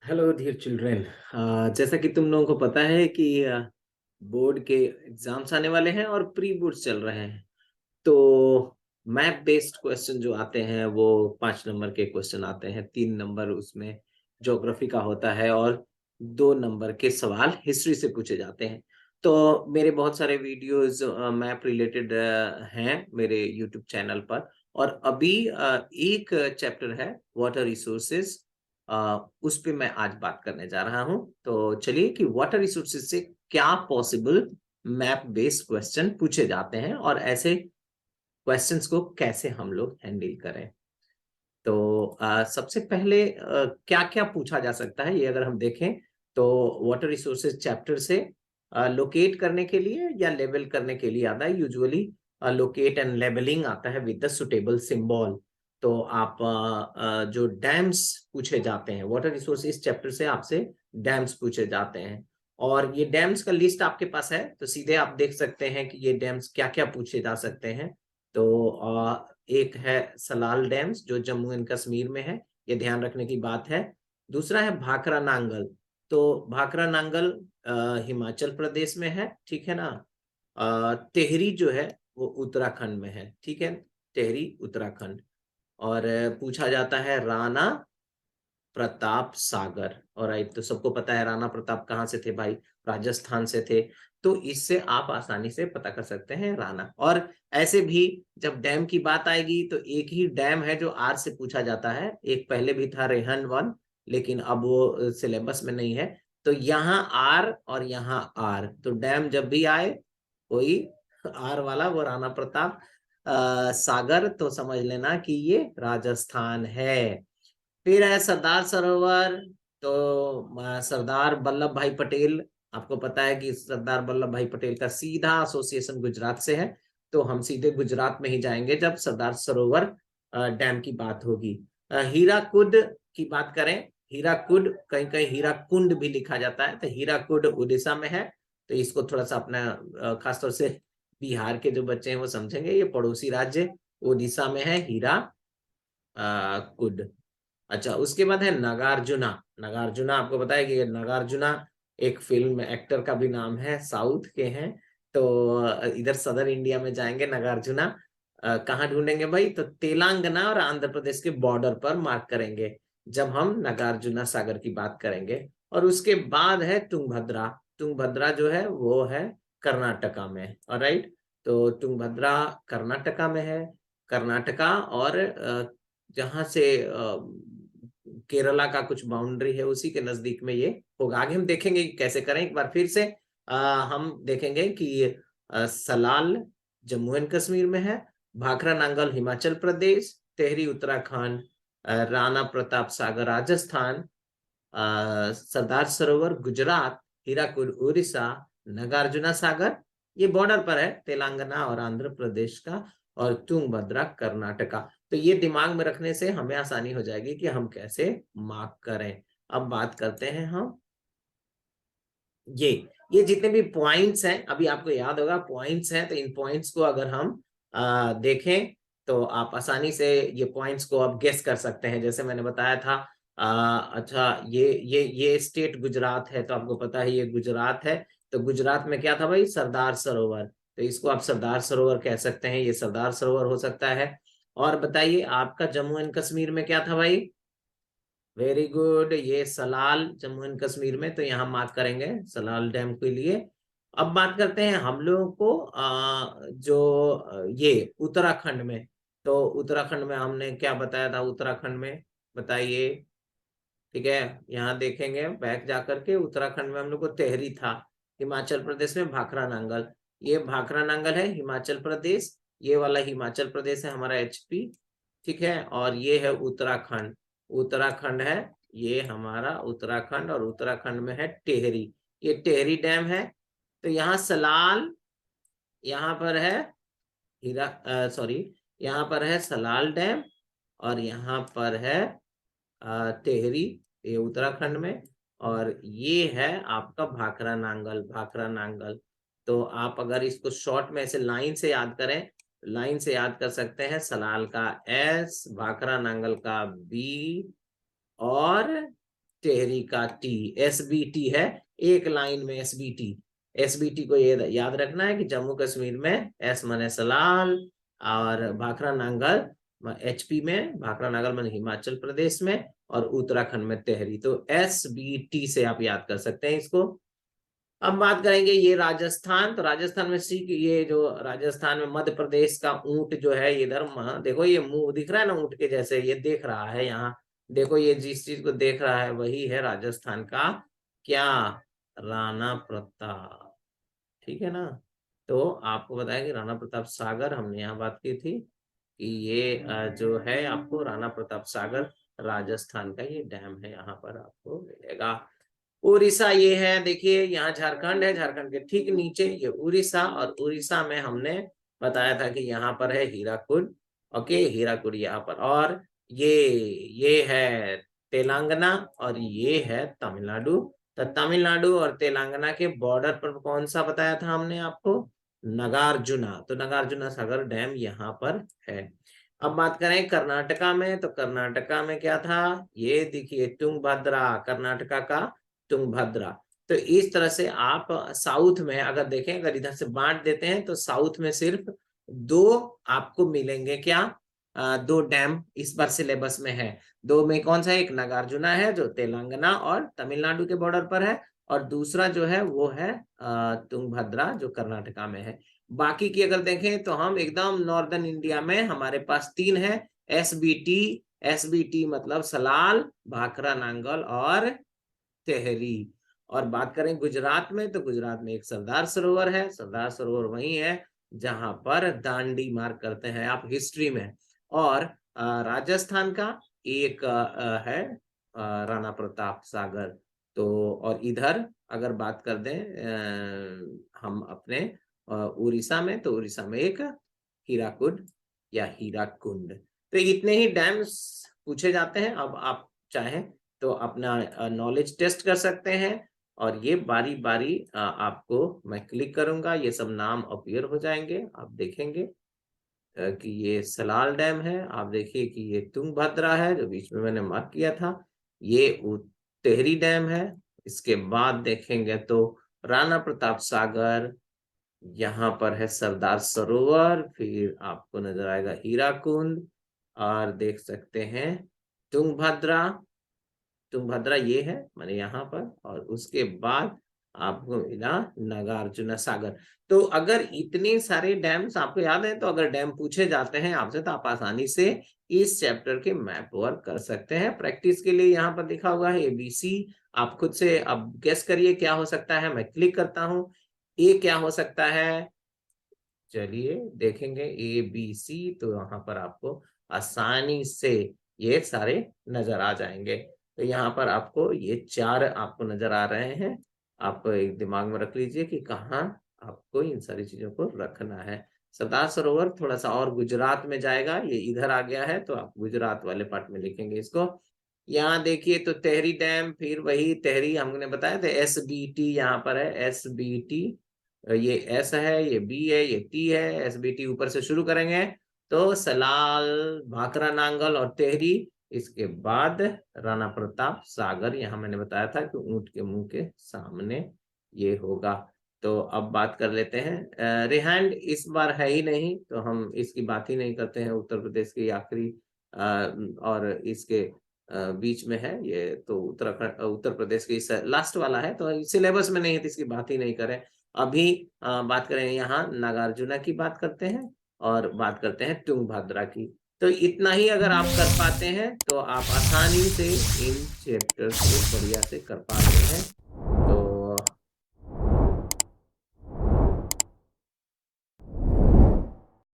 Hello dear children. जैसा कि तुम लोगों को पता है कि बोर्ड के एग्जाम्स आने वाले हैं और प्री बोर्ड चल रहे हैं। तो मैथ बेस्ड क्वेश्चन जो आते हैं वो 5 नंबर के क्वेश्चन आते हैं, 3 नंबर उसमें ज्योग्राफी का होता है और 2 नंबर के सवाल हिस्ट्री से पूछे जाते हैं। तो मेरे बहुत सारे वीडियोस मैप रिलेटेड हैं मेरे यूट्यूब चैनल पर। और अभी एक चैप्टर है वाटर रिसोर्सेज, उस पे मैं आज बात करने जा रहा हूं। तो चलिए कि वाटर रिसोर्सेज से क्या पॉसिबल मैप बेस्ड क्वेश्चन पूछे जाते हैं और ऐसे क्वेश्चंस को कैसे हम लोग हैंडल करें। तो सबसे पहले क्या क्या पूछा जा सकता है ये अगर हम देखें तो वाटर रिसोर्सेज चैप्टर से लोकेट करने के लिए या लेवल करने के लिए आता है। यूजुअली लोकेट एंड लेवलिंग आता है विद द सुटेबल सिंबल। तो आप जो डैम्स पूछे जाते हैं वाटर रिसोर्सेज चैप्टर से आपसे डैम्स पूछे जाते हैं। और ये डैम्स का लिस्ट आपके पास है तो सीधे आप देख सकते हैं कि ये डैम्स क्या क्या पूछे जा सकते हैं। तो एक है सलाल डैम्स जो जम्मू एंड कश्मीर में है, ये ध्यान रखने की बात है। दूसरा है भाखरा नांगल। तो भाखरा नांगल हिमाचल प्रदेश में है, ठीक है ना। टेहरी जो है वो उत्तराखंड में है, ठीक है। टेहरी उत्तराखंड। और पूछा जाता है राणा प्रताप सागर। और राइट, तो सबको पता है राणा प्रताप कहाँ से थे भाई, राजस्थान से थे। तो इससे आप आसानी से पता कर सकते हैं राणा। और ऐसे भी जब डैम की बात आएगी तो एक ही डैम है जो आर से पूछा जाता है। एक पहले भी था रेहन वन, लेकिन अब वो सिलेबस में नहीं है। तो यहाँ आर और यहाँ आर, तो डैम जब भी आए कोई आर वाला वो राणा प्रताप सागर, तो समझ लेना कि ये राजस्थान है। फिर है सरदार सरोवर। तो सरदार वल्लभ भाई पटेल, आपको पता है कि सरदार वल्लभ भाई पटेल का सीधा एसोसिएशन गुजरात से है। तो हम सीधे गुजरात में ही जाएंगे जब सरदार सरोवर डैम की बात होगी। हीराकुड की बात करें, हीराकुड कहीं कहीं हीराकुंड भी लिखा जाता है, तो हीराकुड उड़ीसा में है। तो इसको थोड़ा सा अपना खासतौर से बिहार के जो बच्चे हैं वो समझेंगे, ये पड़ोसी राज्य उड़ीसा में है हीरा कुड। अच्छा, उसके बाद है नागार्जुना। नागार्जुना आपको पता है कि नागार्जुना एक फिल्म एक्टर का भी नाम है, साउथ के हैं। तो इधर सदर इंडिया में जाएंगे नागार्जुना कहाँ ढूंढेंगे भाई, तो तेलंगाना और आंध्र प्रदेश के बॉर्डर पर मार्क करेंगे जब हम नागार्जुना सागर की बात करेंगे। और उसके बाद है तुंगभद्रा। तुंगभद्रा जो है वो है कर्नाटका में, ऑलराइट। तो तुंगभद्रा कर्नाटका में है। कर्नाटका और जहां से केरला का कुछ बाउंड्री है उसी के नजदीक में ये होगा। आगे हम देखेंगे कि कैसे करें। एक बार फिर से हम देखेंगे कि सलाल जम्मू एंड कश्मीर में है, भाखरा नांगल हिमाचल प्रदेश, टेहरी उत्तराखंड, राणा प्रताप सागर राजस्थान, सरदार सरोवर गुजरात, हीराकुड उड़ीसा, नागार्जुना सागर ये बॉर्डर पर है तेलंगाना और आंध्र प्रदेश का, और तुंगभद्रा कर्नाटका। तो ये दिमाग में रखने से हमें आसानी हो जाएगी कि हम कैसे मार्क करें। अब बात करते हैं हम ये ये जितने भी पॉइंट्स हैं, अभी आपको याद होगा पॉइंट्स हैं, तो इन पॉइंट्स को अगर हम देखें तो आप आसानी से ये पॉइंट्स को आप गेस कर सकते हैं। जैसे मैंने बताया था, अच्छा ये स्टेट गुजरात है, तो आपको पता है ये गुजरात है। तो गुजरात में क्या था भाई, सरदार सरोवर। तो इसको आप सरदार सरोवर कह सकते हैं, ये सरदार सरोवर हो सकता है। और बताइए आपका जम्मू एंड कश्मीर में क्या था भाई, वेरी गुड, ये सलाल जम्मू एंड कश्मीर में, तो यहाँ मार्क करेंगे सलाल डैम के लिए। अब बात करते हैं हम लोगों को जो ये उत्तराखंड में। तो उत्तराखंड में हमने क्या बताया था उत्तराखंड में, बताइए। ठीक है, यहाँ देखेंगे बैक जाकर के, उत्तराखंड में हम लोग को टेहरी था। हिमाचल प्रदेश में भाखरा नांगल, ये भाखरा नांगल है हिमाचल प्रदेश। ये वाला हिमाचल प्रदेश है हमारा एचपी, ठीक है। और ये है उत्तराखंड, उत्तराखंड है ये हमारा उत्तराखंड, और उत्तराखंड में है टेहरी, ये टेहरी डैम है। तो यहाँ सलाल, यहाँ पर है हीरा सॉरी, यहाँ पर है सलाल डैम, और यहाँ पर है टेहरी, ये उत्तराखंड में। और ये है आपका भाखरा नांगल, भाखरा नांगल। तो आप अगर इसको शॉर्ट में ऐसे लाइन से याद करें, लाइन से याद कर सकते हैं, सलाल का एस, भाखरा नांगल का बी, और टेहरी का टी, SBT है, एक लाइन में SBT। SBT को ये याद रखना है कि जम्मू कश्मीर में S माने सलाल, और भाखड़ा नांगल HP में, भाखड़ा नांगल माने हिमाचल प्रदेश में, और उत्तराखंड में टेहरी। तो SBT से आप याद कर सकते हैं इसको। अब बात करेंगे ये राजस्थान, तो राजस्थान में सीख, ये जो राजस्थान में मध्य प्रदेश का ऊंट जो है इधर, देखो ये मुंह दिख रहा है ना ऊंट के जैसे, ये देख रहा है यहाँ, देखो ये जिस चीज को देख रहा है वही है राजस्थान का क्या, राणा प्रताप। ठीक है ना। तो आपको बताया कि राणा प्रताप सागर, हमने यहाँ बात की थी कि ये जो है आपको राणा प्रताप सागर राजस्थान का ये डैम है, यहाँ पर आपको मिलेगा। उड़ीसा ये है, देखिए यहाँ झारखंड है, झारखंड के ठीक नीचे ये उड़ीसा, और उड़ीसा में हमने बताया था कि यहाँ पर है हीराकुड। ओके, हीराकुड यहाँ पर, और ये है तेलंगाना, और ये है तमिलनाडु। तो तमिलनाडु और तेलंगाना के बॉर्डर पर कौन सा बताया था हमने आपको, नागार्जुना। तो नागार्जुना सागर डैम यहाँ पर है। अब बात करें कर्नाटका में, तो कर्नाटका में क्या था, ये देखिए तुंगभद्रा, कर्नाटका का तुंगभद्रा। तो इस तरह से आप साउथ में अगर देखें, अगर इधर से बांट देते हैं तो साउथ में सिर्फ दो आपको मिलेंगे, क्या, दो डैम इस बार सिलेबस में है। दो में कौन सा है, एक नागार्जुना है जो तेलंगाना और तमिलनाडु के बॉर्डर पर है, और दूसरा जो है वो है तुंगभद्रा जो कर्नाटका में है। बाकी की अगर देखें तो हम एकदम नॉर्दर्न इंडिया में हमारे पास तीन है, SBT। SBT मतलब सलाल, भाखड़ा नांगल और टेहरी। और बात करें गुजरात में, तो गुजरात में एक सरदार सरोवर है, सरदार सरोवर वही है जहां पर दांडी मार्ग करते हैं आप हिस्ट्री में। और राजस्थान का एक है राणा प्रताप सागर। तो और इधर अगर बात कर दें हम अपने उड़ीसा में, तो उड़ीसा में एक हीराकुड या हीराकुंड। तो इतने ही डैम्स पूछे जाते हैं। अब आप चाहें तो अपना नॉलेज टेस्ट कर सकते हैं, और ये बारी बारी आपको मैं क्लिक करूंगा, ये सब नाम अपीयर हो जाएंगे, आप देखेंगे कि ये सलाल डैम है, आप देखिए कि ये तुंगभद्रा है जो बीच में मैंने मार्क किया था, ये टेहरी डैम है। इसके बाद देखेंगे तो राणा प्रताप सागर, यहाँ पर है सरदार सरोवर, फिर आपको नजर आएगा हीराकुंड, और देख सकते हैं तुंगभद्रा। तुंगभद्रा ये है माने यहाँ पर, और उसके बाद आपको मिला नागार्जुन सागर। तो अगर इतने सारे डैम्स आपको याद है, तो अगर डैम पूछे जाते हैं आपसे तो आप आसानी से इस चैप्टर के मैप वर्क कर सकते हैं। प्रैक्टिस के लिए यहाँ पर लिखा हुआ है ABC, आप खुद से अब गेस करिए क्या हो सकता है। मैं क्लिक करता हूँ, ए क्या हो सकता है, चलिए देखेंगे ABC, तो यहाँ पर आपको आसानी से ये सारे नजर आ जाएंगे। तो यहाँ पर आपको ये चार आपको नजर आ रहे हैं, आप एक दिमाग में रख लीजिए कि कहाँ आपको इन सारी चीजों को रखना है। सरदार सरोवर थोड़ा सा और गुजरात में जाएगा, ये इधर आ गया है तो आप गुजरात वाले पार्ट में लिखेंगे इसको। यहाँ देखिए तो टेहरी डैम, फिर वही टेहरी हमने बताया था, SBT यहाँ पर है, SBT, ये S है, ये B है, ये T है, SBT ऊपर से शुरू करेंगे तो सलाल, भाखड़ा नांगल और टेहरी। इसके बाद राणा प्रताप सागर, यहाँ मैंने बताया था कि ऊंट के मुंह के सामने ये होगा। तो अब बात कर लेते हैं रिहांड, इस बार है ही नहीं तो हम इसकी बात ही नहीं करते हैं। उत्तर प्रदेश की आखिरी और इसके बीच में है ये, तो उत्तराखंड उत्तर प्रदेश के लास्ट वाला है, तो सिलेबस में नहीं है तो इसकी बात ही नहीं करें। अभी बात करें यहाँ नागार्जुना की बात करते हैं, और बात करते हैं तुंगभद्रा की। तो इतना ही अगर आप कर पाते हैं तो आप आसानी से इन चैप्टर्स को बढ़िया से कर पाते हैं।